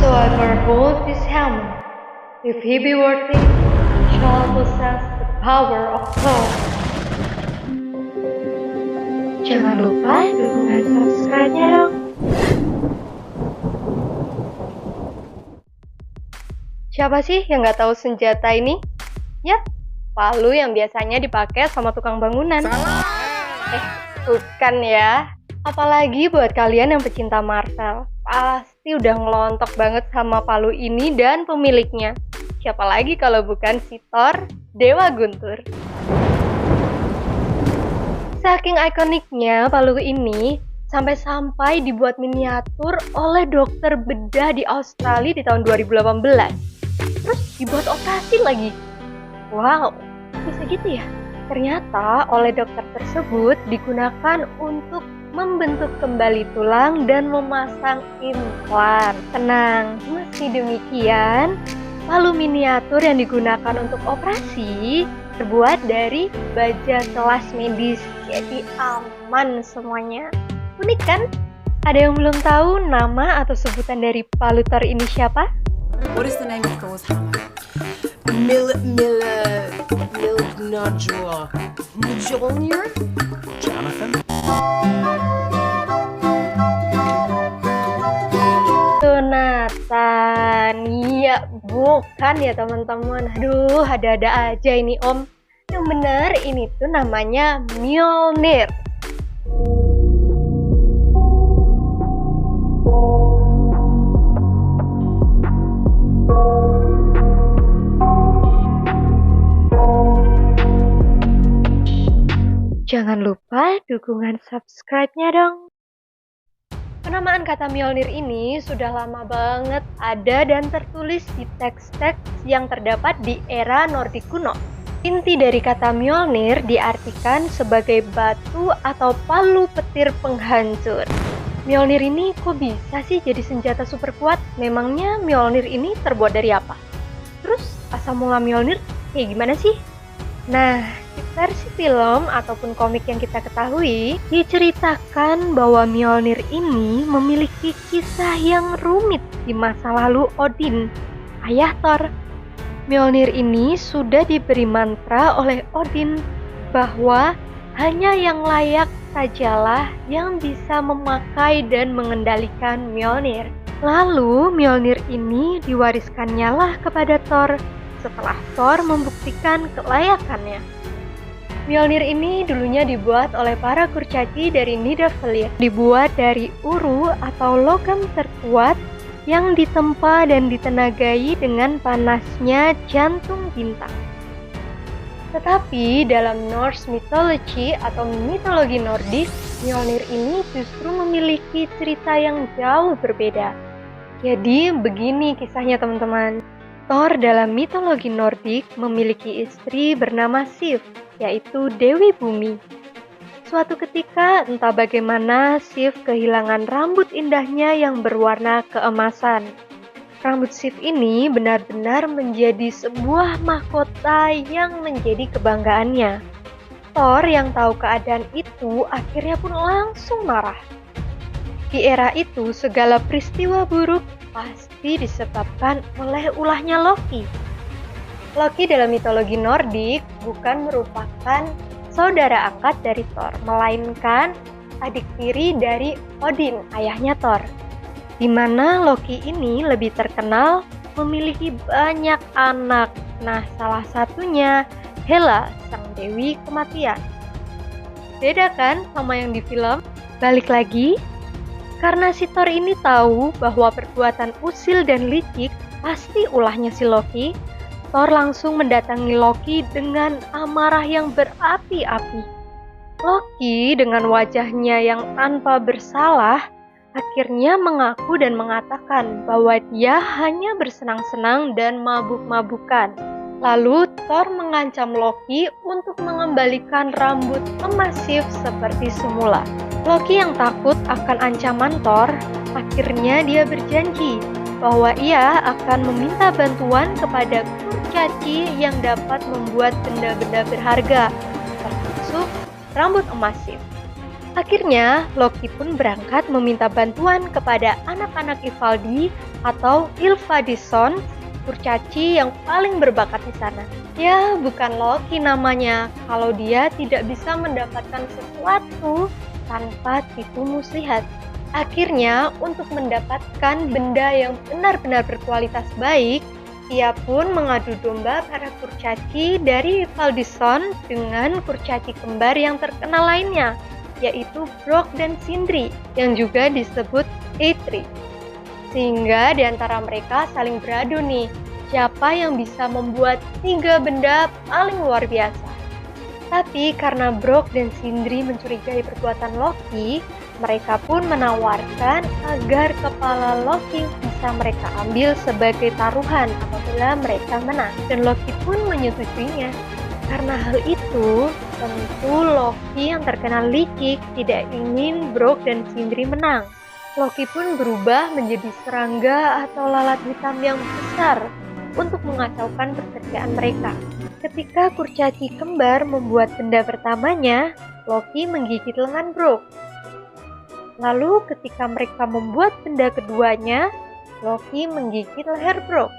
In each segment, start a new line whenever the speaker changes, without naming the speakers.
So I forebold this helmet. If he be worthy, shall possess the power of Thor. Jangan lupa dukungan subscribe-nya dong. Siapa sih yang nggak tahu senjata ini? Ya, palu yang biasanya dipakai sama tukang bangunan. Bukan ya. Apalagi buat kalian yang pecinta Marvel, pasti udah ngelontok banget sama palu ini dan pemiliknya. Siapa lagi kalau bukan si Thor, Dewa Guntur. Saking ikoniknya palu ini, sampai-sampai dibuat miniatur oleh dokter bedah di Australia di tahun 2018. Terus dibuat operasi lagi. Wow, bisa gitu ya? Ternyata oleh dokter tersebut digunakan untuk membentuk kembali tulang dan memasang implan. Tenang, meski demikian, palu miniatur yang digunakan untuk operasi terbuat dari baja kelas medis, jadi aman semuanya. Unik kan? Ada yang belum tahu nama atau sebutan dari palu Thor ini siapa?
What is the name of Thor's hammer? Nodule. Mjolnir? Jonathan?
Jonathan, iya bukan ya teman-teman. Aduh, ada-ada aja ini om. Yang bener ini tuh namanya Mjolnir. Jangan lupa dukungan subscribe-nya dong. Penamaan kata Mjolnir ini sudah lama banget ada dan tertulis di teks-teks yang terdapat di era Nordik kuno. Inti dari kata Mjolnir diartikan sebagai batu atau palu petir penghancur. Mjolnir ini kok bisa sih jadi senjata super kuat? Memangnya Mjolnir ini terbuat dari apa? Terus asal mula Mjolnir kayak gimana sih? Nah, di versi film ataupun komik yang kita ketahui, diceritakan bahwa Mjolnir ini memiliki kisah yang rumit di masa lalu Odin, ayah Thor. Mjolnir ini sudah diberi mantra oleh Odin bahwa hanya yang layak sajalah yang bisa memakai dan mengendalikan Mjolnir. Lalu Mjolnir ini diwariskannya lah kepada Thor setelah Thor membuktikan kelayakannya. Mjolnir ini dulunya dibuat oleh para kurcaci dari Nidavellir. Dibuat dari uru atau logam terkuat yang ditempa dan ditenagai dengan panasnya jantung bintang. Tetapi dalam Norse mythology atau mitologi Nordik, Mjolnir ini justru memiliki cerita yang jauh berbeda. Jadi begini kisahnya teman-teman. Thor dalam mitologi Nordik memiliki istri bernama Sif, yaitu Dewi Bumi. Suatu ketika, entah bagaimana Sif kehilangan rambut indahnya yang berwarna keemasan. Rambut Sif ini benar-benar menjadi sebuah mahkota yang menjadi kebanggaannya. Thor yang tahu keadaan itu akhirnya pun langsung marah. Di era itu, segala peristiwa buruk pasti disebabkan oleh ulahnya Loki. Loki dalam mitologi Nordik bukan merupakan saudara angkat dari Thor, melainkan adik tiri dari Odin, ayahnya Thor. Di mana Loki ini lebih terkenal memiliki banyak anak. Nah, salah satunya Hela, sang dewi kematian. Beda kan sama yang di film? Balik lagi, karena si Thor ini tahu bahwa perbuatan usil dan licik pasti ulahnya si Loki, Thor langsung mendatangi Loki dengan amarah yang berapi-api. Loki dengan wajahnya yang tanpa bersalah, akhirnya mengaku dan mengatakan bahwa dia hanya bersenang-senang dan mabuk-mabukan. Lalu Thor mengancam Loki untuk mengembalikan rambut emas Sif seperti semula. Loki yang takut akan ancaman Thor, akhirnya dia berjanji bahwa ia akan meminta bantuan kepada kurcaci yang dapat membuat benda-benda berharga, termasuk rambut emas Sif. Akhirnya, Loki pun berangkat meminta bantuan kepada anak-anak Ivaldi atau Ylfadison, kurcaci yang paling berbakat di sana. Ya, bukan Loki namanya kalau dia tidak bisa mendapatkan sesuatu tanpa tipu muslihat. Akhirnya, untuk mendapatkan benda yang benar-benar berkualitas baik, ia pun mengadu domba para kurcaci dari Ylfadison dengan kurcaci kembar yang terkenal lainnya, yaitu Brok dan Sindri, yang juga disebut Eitri. Sehingga di antara mereka saling beradu nih, siapa yang bisa membuat 3 benda paling luar biasa. Tapi karena Brok dan Sindri mencurigai perbuatan Loki, mereka pun menawarkan agar kepala Loki bisa mereka ambil sebagai taruhan apabila mereka menang. Dan Loki pun menyetujuinya. Karena hal itu, tentu Loki yang terkenal licik tidak ingin Brok dan Sindri menang. Loki pun berubah menjadi serangga atau lalat hitam yang besar untuk mengacaukan pekerjaan mereka. Ketika kurcaci kembar membuat benda pertamanya, Loki menggigit lengan Brok. Lalu ketika mereka membuat benda keduanya, Loki menggigit leher Brok.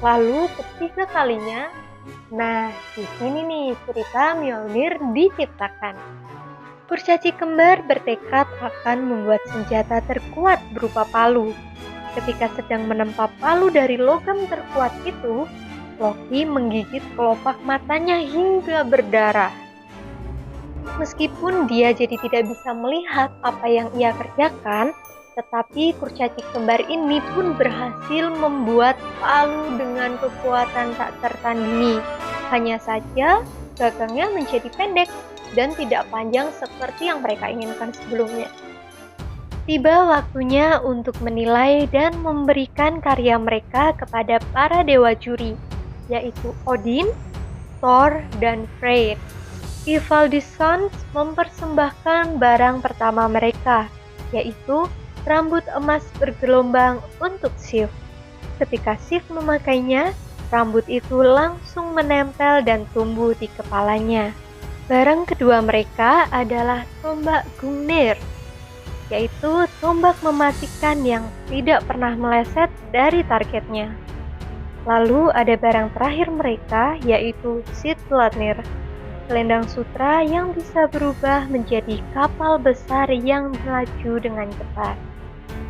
Lalu ketiga kalinya, nah di sini nih cerita Mjolnir diciptakan. Kurcaci kembar bertekad akan membuat senjata terkuat berupa palu. Ketika sedang menempa palu dari logam terkuat itu, Loki menggigit kelopak matanya hingga berdarah. Meskipun dia jadi tidak bisa melihat apa yang ia kerjakan, tetapi kurcaci kembar ini pun berhasil membuat palu dengan kekuatan tak tertandingi. Hanya saja gagangnya menjadi pendek dan tidak panjang seperti yang mereka inginkan sebelumnya. Tiba waktunya untuk menilai dan memberikan karya mereka kepada para dewa juri, yaitu Odin, Thor, dan Freyr. Ylfadison mempersembahkan barang pertama mereka, yaitu rambut emas bergelombang untuk Sif. Ketika Sif memakainya, rambut itu langsung menempel dan tumbuh di kepalanya. Barang kedua mereka adalah tombak Gungnir, yaitu tombak mematikan yang tidak pernah meleset dari targetnya. Lalu ada barang terakhir mereka, yaitu Sithlunir, selendang sutra yang bisa berubah menjadi kapal besar yang melaju dengan cepat.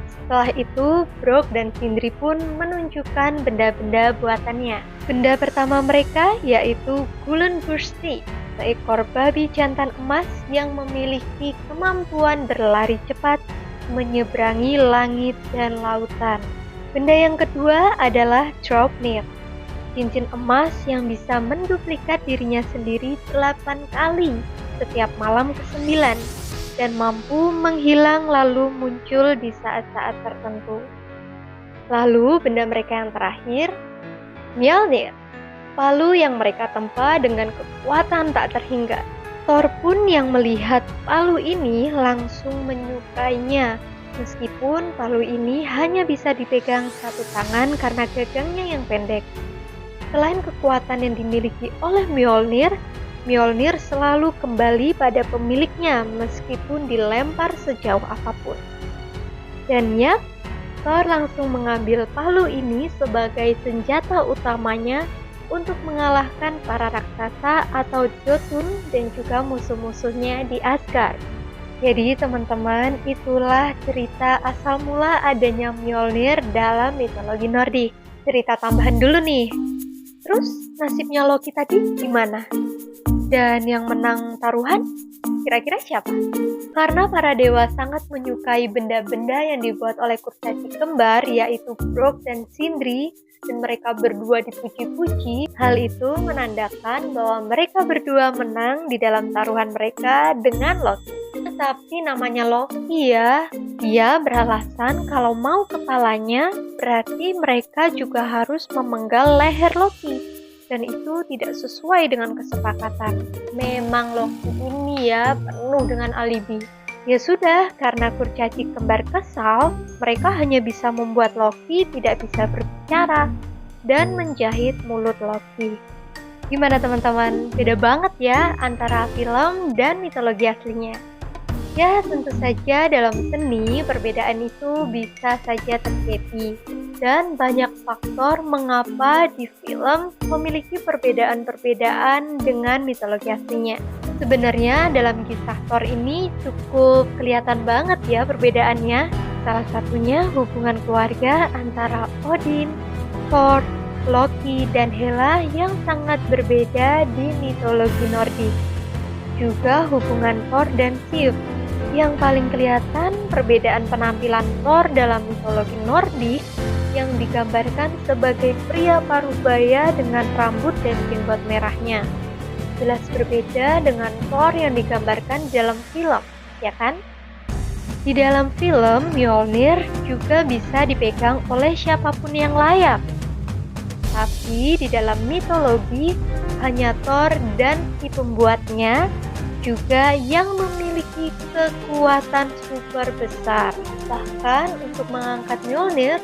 Setelah itu, Brok dan Sindri pun menunjukkan benda-benda buatannya. Benda pertama mereka yaitu Gullinbursti, seekor babi jantan emas yang memiliki kemampuan berlari cepat, menyeberangi langit dan lautan. Benda yang kedua adalah Draupnir, cincin emas yang bisa menduplikat dirinya sendiri 8 kali setiap malam ke-9 dan mampu menghilang lalu muncul di saat-saat tertentu. Lalu benda mereka yang terakhir, Mjolnir, palu yang mereka tempa dengan kekuatan tak terhingga. Thor pun yang melihat palu ini langsung menyukainya, meskipun palu ini hanya bisa dipegang satu tangan karena gagangnya yang pendek. Selain kekuatan yang dimiliki oleh Mjolnir, Mjolnir selalu kembali pada pemiliknya meskipun dilempar sejauh apapun. Dan ya, Thor langsung mengambil palu ini sebagai senjata utamanya untuk mengalahkan para raksasa atau Jotun dan juga musuh-musuhnya di Asgard. Jadi teman-teman, itulah cerita asal mula adanya Mjolnir dalam mitologi Nordik. Cerita tambahan dulu nih. Terus nasibnya Loki tadi gimana? Dan yang menang taruhan kira-kira siapa? Karena para dewa sangat menyukai benda-benda yang dibuat oleh kurcaci kembar, yaitu Brok dan Sindri, dan mereka berdua dipuji-puji, hal itu menandakan bahwa mereka berdua menang di dalam taruhan mereka dengan Loki. Tetapi namanya Loki ya, dia beralasan kalau mau kepalanya berarti mereka juga harus memenggal leher Loki. Dan itu tidak sesuai dengan kesepakatan. Memang Loki ini ya penuh dengan alibi. Ya sudah, karena kurcaci kembar kesal, mereka hanya bisa membuat Loki tidak bisa berbicara dan menjahit mulut Loki. Gimana teman-teman? Beda banget ya antara film dan mitologi aslinya. Ya, tentu saja dalam seni perbedaan itu bisa saja terjadi dan banyak faktor mengapa di film memiliki perbedaan-perbedaan dengan mitologi aslinya. Sebenarnya dalam kisah Thor ini cukup kelihatan banget ya perbedaannya. Salah satunya hubungan keluarga antara Odin, Thor, Loki, dan Hela yang sangat berbeda di mitologi Nordik. Juga hubungan Thor dan Sif. Yang paling kelihatan perbedaan penampilan Thor dalam mitologi Nordik yang digambarkan sebagai pria parubaya dengan rambut dan jenggot merahnya. Jelas berbeda dengan Thor yang digambarkan dalam film, ya kan? Di dalam film, Mjolnir juga bisa dipegang oleh siapapun yang layak. Tapi di dalam mitologi, hanya Thor dan si pembuatnya juga yang memiliki kekuatan super besar. Bahkan untuk mengangkat Mjolnir,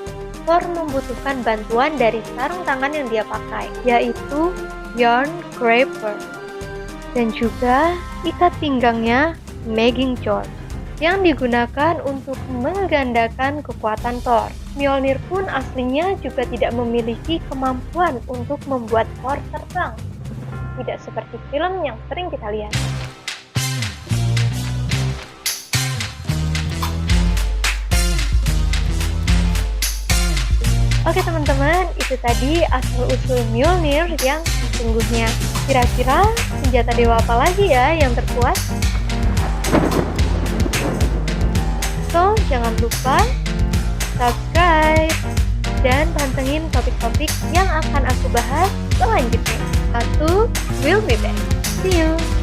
Thor membutuhkan bantuan dari sarung tangan yang dia pakai, yaitu Jörngripr, dan juga ikat pinggangnya Meggingsjord yang digunakan untuk menggandakan kekuatan Thor. Mjolnir pun aslinya juga tidak memiliki kemampuan untuk membuat Thor terbang. Tidak seperti film yang sering kita lihat. Oke teman-teman, itu tadi asal-usul Mjolnir yang sesungguhnya. Kira-kira senjata dewa apa lagi ya yang terkuat? So, jangan lupa subscribe dan pantengin topik-topik yang akan aku bahas selanjutnya. Will be back. See you!